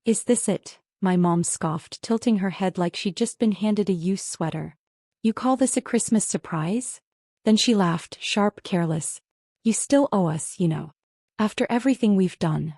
Is this it? My mom scoffed, tilting her head like she'd just been handed a used sweater. You call this a Christmas surprise? Then she laughed, sharp, careless. You still owe us, you know. After everything we've done.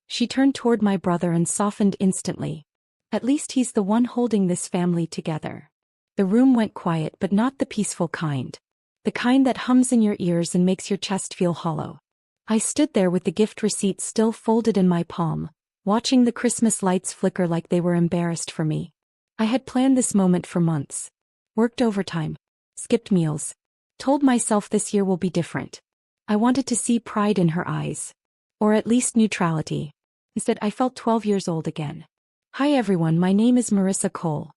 She turned toward my brother and softened instantly. At least he's the one holding this family together. The room went quiet, but not the peaceful kind. The kind that hums in your ears and makes your chest feel hollow. I stood there with the gift receipt still folded in my palm, watching the Christmas lights flicker like they were embarrassed for me. I had planned this moment for months. Worked overtime. Skipped meals. Told myself this year will be different. I wanted to see pride in her eyes. Or at least neutrality. Instead, I felt 12 years old again. Hi everyone, my name is Marissa Cole.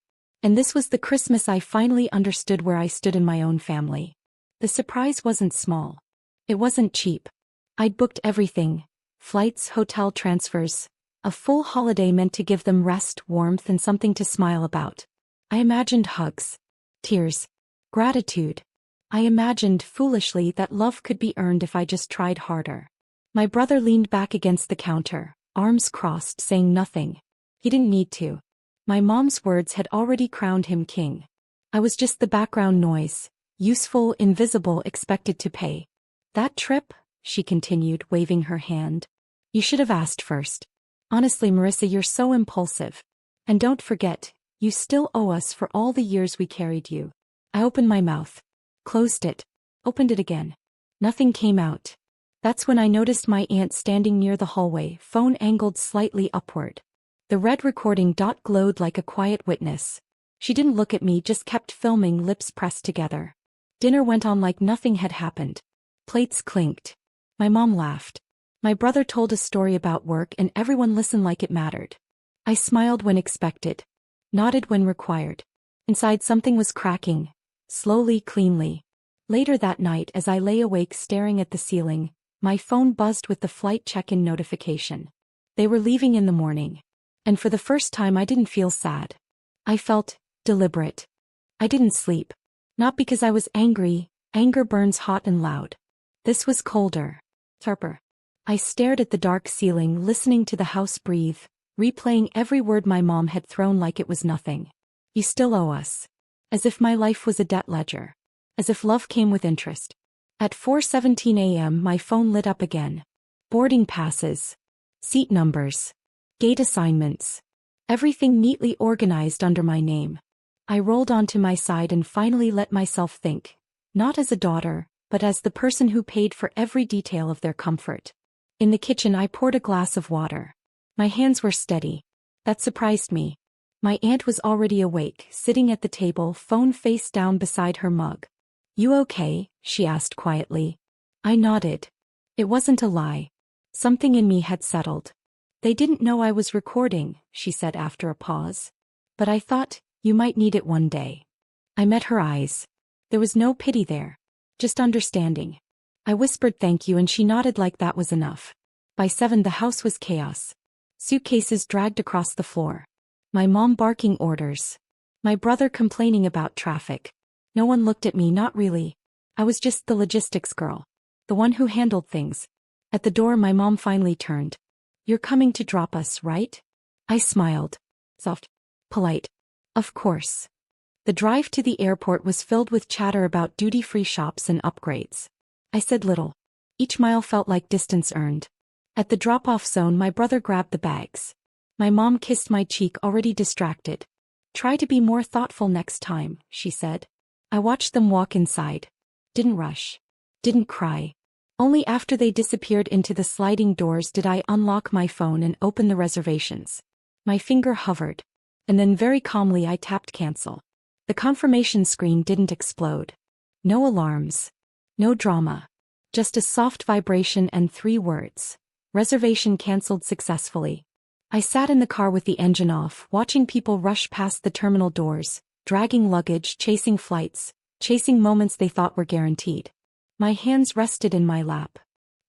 And this was the Christmas I finally understood where I stood in my own family. The surprise wasn't small. It wasn't cheap. I'd booked everything. Flights, hotel transfers. A full holiday meant to give them rest, warmth, and something to smile about. I imagined hugs. Tears. Gratitude. I imagined, foolishly, that love could be earned if I just tried harder. My brother leaned back against the counter, arms crossed, saying nothing. He didn't need to. My mom's words had already crowned him king. I was just the background noise, useful, invisible, expected to pay. That trip, she continued, waving her hand. You should have asked first. Honestly, Marissa, you're so impulsive. And don't forget, you still owe us for all the years we carried you. I opened my mouth. Closed it. Opened it again. Nothing came out. That's when I noticed my aunt standing near the hallway, phone angled slightly upward. The red recording dot glowed like a quiet witness. She didn't look at me, just kept filming, lips pressed together. Dinner went on like nothing had happened. Plates clinked. My mom laughed. My brother told a story about work and everyone listened like it mattered. I smiled when expected. Nodded when required. Inside something was cracking. Slowly, cleanly. Later that night, as I lay awake staring at the ceiling, my phone buzzed with the flight check-in notification. They were leaving in the morning. And for the first time I didn't feel sad. I felt deliberate. I didn't sleep. Not because I was angry. Anger burns hot and loud. This was colder. Sharper. I stared at the dark ceiling, listening to the house breathe, replaying every word my mom had thrown like it was nothing. You still owe us. As if my life was a debt ledger. As if love came with interest. At 4:17 a.m. my phone lit up again. Boarding passes. Seat numbers. Gate assignments. Everything neatly organized under my name. I rolled onto my side and finally let myself think. Not as a daughter, but as the person who paid for every detail of their comfort. In the kitchen I poured a glass of water. My hands were steady. That surprised me. My aunt was already awake, sitting at the table, phone face down beside her mug. You okay? She asked quietly. I nodded. It wasn't a lie. Something in me had settled. They didn't know I was recording, she said after a pause. But I thought, you might need it one day. I met her eyes. There was no pity there. Just understanding. I whispered thank you and she nodded like that was enough. By 7 the house was chaos. Suitcases dragged across the floor. My mom barking orders. My brother complaining about traffic. No one looked at me, not really. I was just the logistics girl. The one who handled things. At the door my mom finally turned. You're coming to drop us, right? I smiled. Soft. Polite. Of course. The drive to the airport was filled with chatter about duty-free shops and upgrades. I said little. Each mile felt like distance earned. At the drop-off zone my brother grabbed the bags. My mom kissed my cheek, already distracted. Try to be more thoughtful next time, she said. I watched them walk inside. Didn't rush. Didn't cry. Only after they disappeared into the sliding doors did I unlock my phone and open the reservations. My finger hovered. And then very calmly I tapped cancel. The confirmation screen didn't explode. No alarms. No drama. Just a soft vibration and 3 words. Reservation canceled successfully. I sat in the car with the engine off, watching people rush past the terminal doors, dragging luggage, chasing flights, chasing moments they thought were guaranteed. My hands rested in my lap.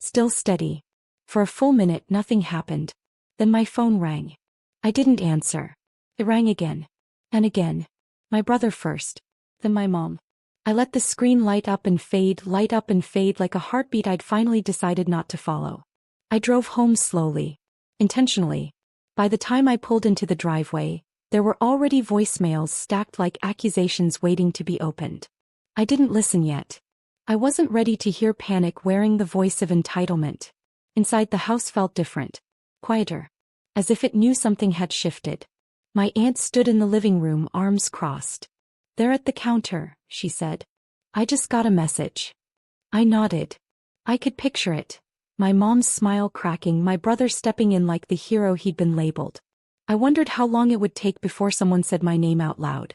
Still steady. For a full minute nothing happened. Then my phone rang. I didn't answer. It rang again. And again. My brother first. Then my mom. I let the screen light up and fade like a heartbeat I'd finally decided not to follow. I drove home slowly. Intentionally. By the time I pulled into the driveway, there were already voicemails stacked like accusations waiting to be opened. I didn't listen yet. I wasn't ready to hear panic wearing the voice of entitlement. Inside the house felt different. Quieter. As if it knew something had shifted. My aunt stood in the living room, arms crossed. "They're at the counter," she said. "I just got a message." I nodded. I could picture it. My mom's smile cracking, my brother stepping in like the hero he'd been labeled. I wondered how long it would take before someone said my name out loud.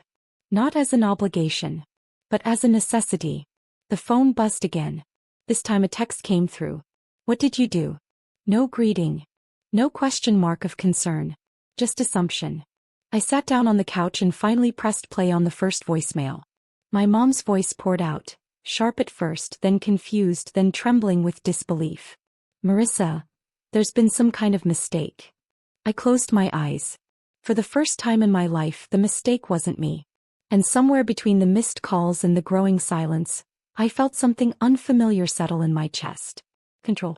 Not as an obligation, but as a necessity. The phone buzzed again. This time a text came through. "What did you do?" No greeting. No question mark of concern. Just assumption. I sat down on the couch and finally pressed play on the first voicemail. My mom's voice poured out, sharp at first, then confused, then trembling with disbelief. "Marissa, there's been some kind of mistake." I closed my eyes. For the first time in my life, the mistake wasn't me. And somewhere between the missed calls and the growing silence, I felt something unfamiliar settle in my chest. Control.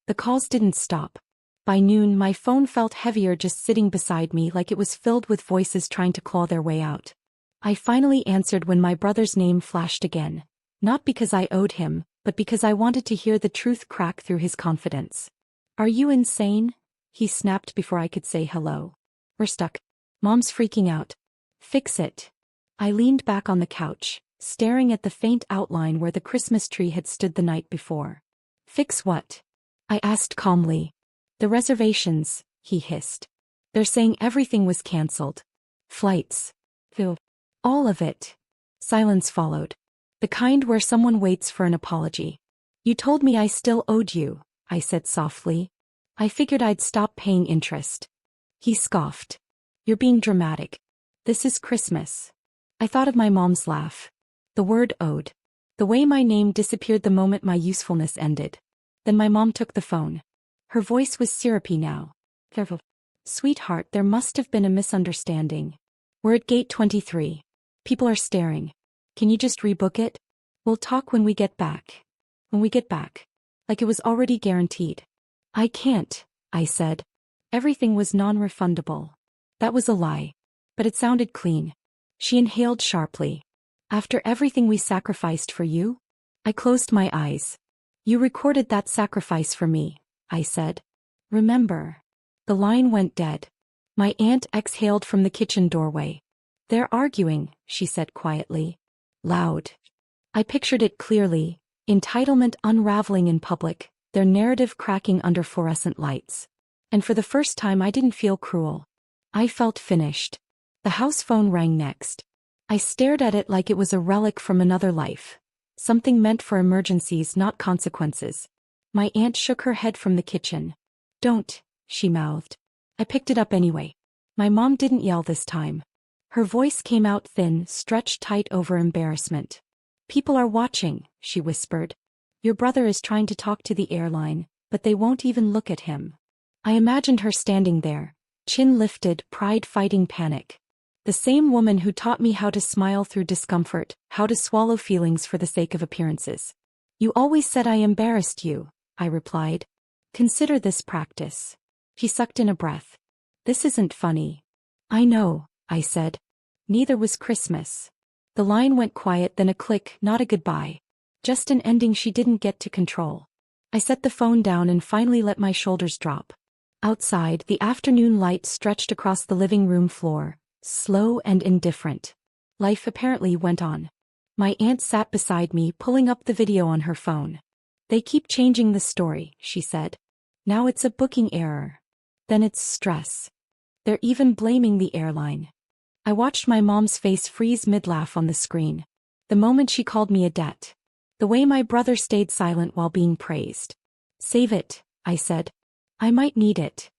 The calls didn't stop. By noon, my phone felt heavier just sitting beside me, like it was filled with voices trying to claw their way out. I finally answered when my brother's name flashed again. Not because I owed him, but because I wanted to hear the truth crack through his confidence. "Are you insane?" he snapped before I could say hello. "We're stuck. Mom's freaking out." "Fix it." I leaned back on the couch, staring at the faint outline where the Christmas tree had stood the night before. "Fix what?" I asked calmly. "The reservations," he hissed. "They're saying everything was cancelled. Flights. Phil. All of it." Silence followed. The kind where someone waits for an apology. "You told me I still owed you," I said softly. "I figured I'd stop paying interest." He scoffed. "You're being dramatic. This is Christmas." I thought of my mom's laugh. The word owed. The way my name disappeared the moment my usefulness ended. Then my mom took the phone. Her voice was syrupy now. "Careful. Sweetheart, there must have been a misunderstanding. We're at gate 23. People are staring. Can you just rebook it? We'll talk when we get back." When we get back. Like it was already guaranteed. "I can't," I said. Everything was non-refundable. That was a lie. But it sounded clean. She inhaled sharply. "After everything we sacrificed for you?" I closed my eyes. "You recorded that sacrifice for me," I said. "Remember." The line went dead. My aunt exhaled from the kitchen doorway. "They're arguing," she said quietly. Loud. I pictured it clearly, entitlement unraveling in public, their narrative cracking under fluorescent lights. And for the first time I didn't feel cruel. I felt finished. The house phone rang next. I stared at it like it was a relic from another life. Something meant for emergencies, not consequences. My aunt shook her head from the kitchen. "Don't," she mouthed. I picked it up anyway. My mom didn't yell this time. Her voice came out thin, stretched tight over embarrassment. "People are watching," she whispered. "Your brother is trying to talk to the airline, but they won't even look at him." I imagined her standing there, chin lifted, pride fighting panic. The same woman who taught me how to smile through discomfort, how to swallow feelings for the sake of appearances. "You always said I embarrassed you," I replied. "Consider this practice." She sucked in a breath. "This isn't funny." "I know," I said. "Neither was Christmas." The line went quiet, then a click, not a goodbye. Just an ending she didn't get to control. I set the phone down and finally let my shoulders drop. Outside, the afternoon light stretched across the living room floor, slow and indifferent. Life apparently went on. My aunt sat beside me, pulling up the video on her phone. "They keep changing the story," she said. "Now it's a booking error. Then it's stress. They're even blaming the airline." I watched my mom's face freeze mid-laugh on the screen. The moment she called me a debt. The way my brother stayed silent while being praised. "Save it," I said. "I might need it."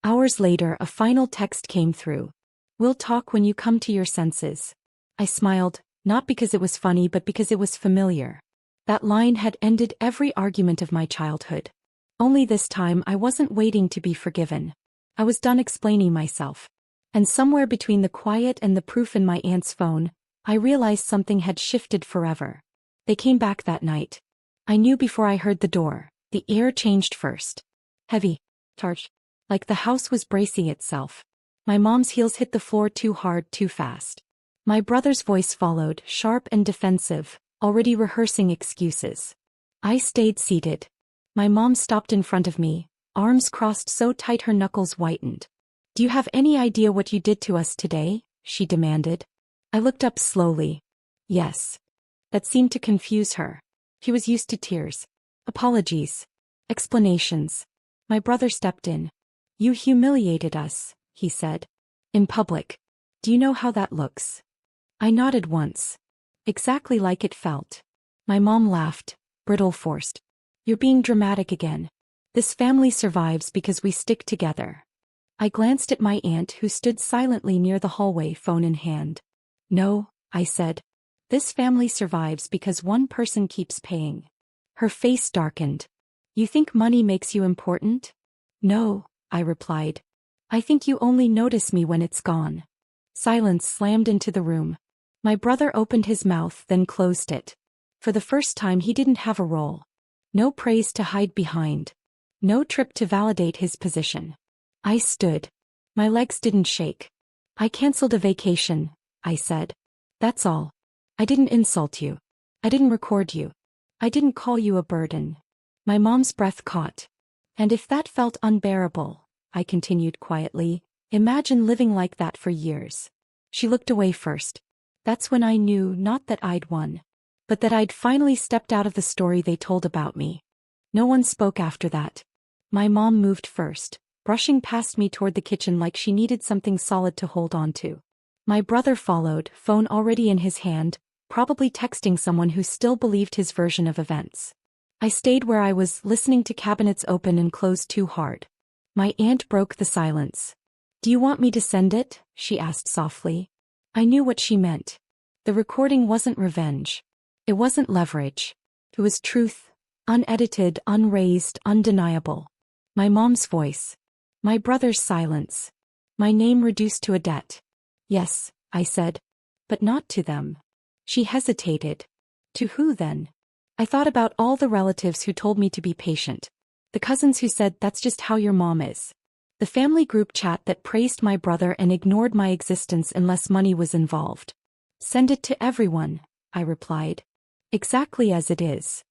Hours later, a final text came through. "We'll talk when you come to your senses." I smiled, not because it was funny but because it was familiar. That line had ended every argument of my childhood. Only this time I wasn't waiting to be forgiven. I was done explaining myself. And somewhere between the quiet and the proof in my aunt's phone, I realized something had shifted forever. They came back that night. I knew before I heard the door. The air changed first. Heavy. Charged. like the house was bracing itself. My mom's heels hit the floor too hard, too fast. My brother's voice followed, sharp and defensive, already rehearsing excuses. I stayed seated. My mom stopped in front of me, arms crossed so tight her knuckles whitened. "Do you have any idea what you did to us today?" she demanded. I looked up slowly. Yes. That seemed to confuse her. She was used to tears. Apologies. Explanations. My brother stepped in. "You humiliated us," he said. "In public. Do you know how that looks?" I nodded once. Exactly like it felt. My mom laughed, brittle, forced. "You're being dramatic again. This family survives because we stick together." I glanced at my aunt who stood silently near the hallway, phone in hand. "No," I said. "This family survives because one person keeps paying." Her face darkened. "You think money makes you important?" "No," I replied. "I think you only notice me when it's gone." Silence slammed into the room. My brother opened his mouth, then closed it. For the first time he didn't have a role. No praise to hide behind. No trip to validate his position. I stood. My legs didn't shake. "I canceled a vacation," I said. "That's all. I didn't insult you. I didn't record you. I didn't call you a burden." My mom's breath caught. "And if that felt unbearable," I continued quietly, "imagine living like that for years." She looked away first. That's when I knew not that I'd won, but that I'd finally stepped out of the story they told about me. No one spoke after that. My mom moved first, brushing past me toward the kitchen like she needed something solid to hold on to. My brother followed, phone already in his hand, probably texting someone who still believed his version of events. I stayed where I was, listening to cabinets open and close too hard. My aunt broke the silence. "Do you want me to send it?" she asked softly. I knew what she meant. The recording wasn't revenge. It wasn't leverage. It was truth, unedited, unraised, undeniable. My mom's voice. My brother's silence. My name reduced to a debt. "Yes," I said. "But not to them." She hesitated. "To who then?" I thought about all the relatives who told me to be patient. The cousins who said that's just how your mom is. The family group chat that praised my brother and ignored my existence unless money was involved. "Send it to everyone," I replied. "Exactly as it is."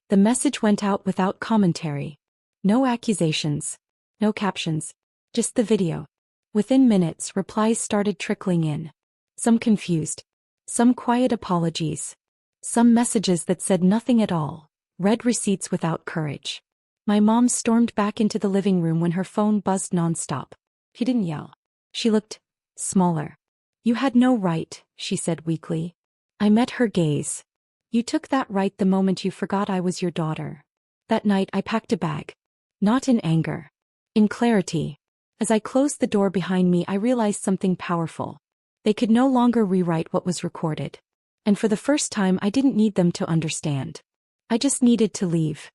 The message went out without commentary. No accusations. No captions. Just the video. Within minutes, replies started trickling in. Some confused. Some quiet apologies. Some messages that said nothing at all. Read receipts without courage. My mom stormed back into the living room when her phone buzzed nonstop. She didn't yell. She looked smaller. "You had no right," she said weakly. I met her gaze. "You took that right the moment you forgot I was your daughter." That night I packed a bag. Not in anger. In clarity. As I closed the door behind me, I realized something powerful. They could no longer rewrite what was recorded. And for the first time I didn't need them to understand. I just needed to leave.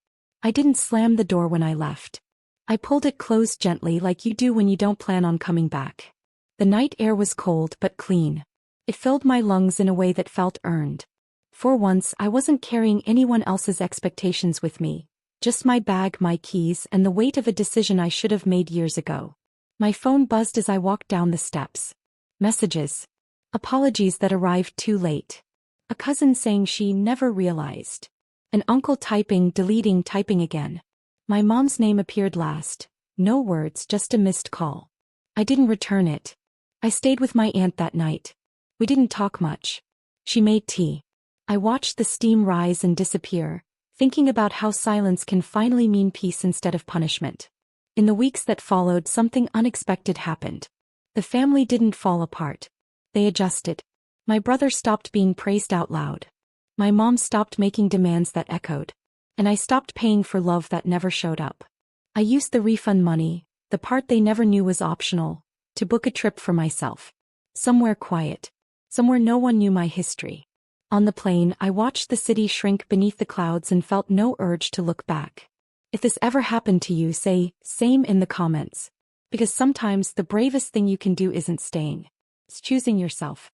I didn't slam the door when I left. I pulled it closed gently, like you do when you don't plan on coming back. The night air was cold but clean. It filled my lungs in a way that felt earned. For once I wasn't carrying anyone else's expectations with me. Just my bag, my keys, and the weight of a decision I should have made years ago. My phone buzzed as I walked down the steps. Messages. Apologies that arrived too late. A cousin saying she never realized. An uncle typing, deleting, typing again. My mom's name appeared last. No words, just a missed call. I didn't return it. I stayed with my aunt that night. We didn't talk much. She made tea. I watched the steam rise and disappear, thinking about how silence can finally mean peace instead of punishment. In the weeks that followed, something unexpected happened. The family didn't fall apart. They adjusted. My brother stopped being praised out loud. My mom stopped making demands that echoed. And I stopped paying for love that never showed up. I used the refund money, the part they never knew was optional, to book a trip for myself. Somewhere quiet. Somewhere no one knew my history. On the plane, I watched the city shrink beneath the clouds and felt no urge to look back. If this ever happened to you, say, same in the comments. Because sometimes the bravest thing you can do isn't staying. It's choosing yourself.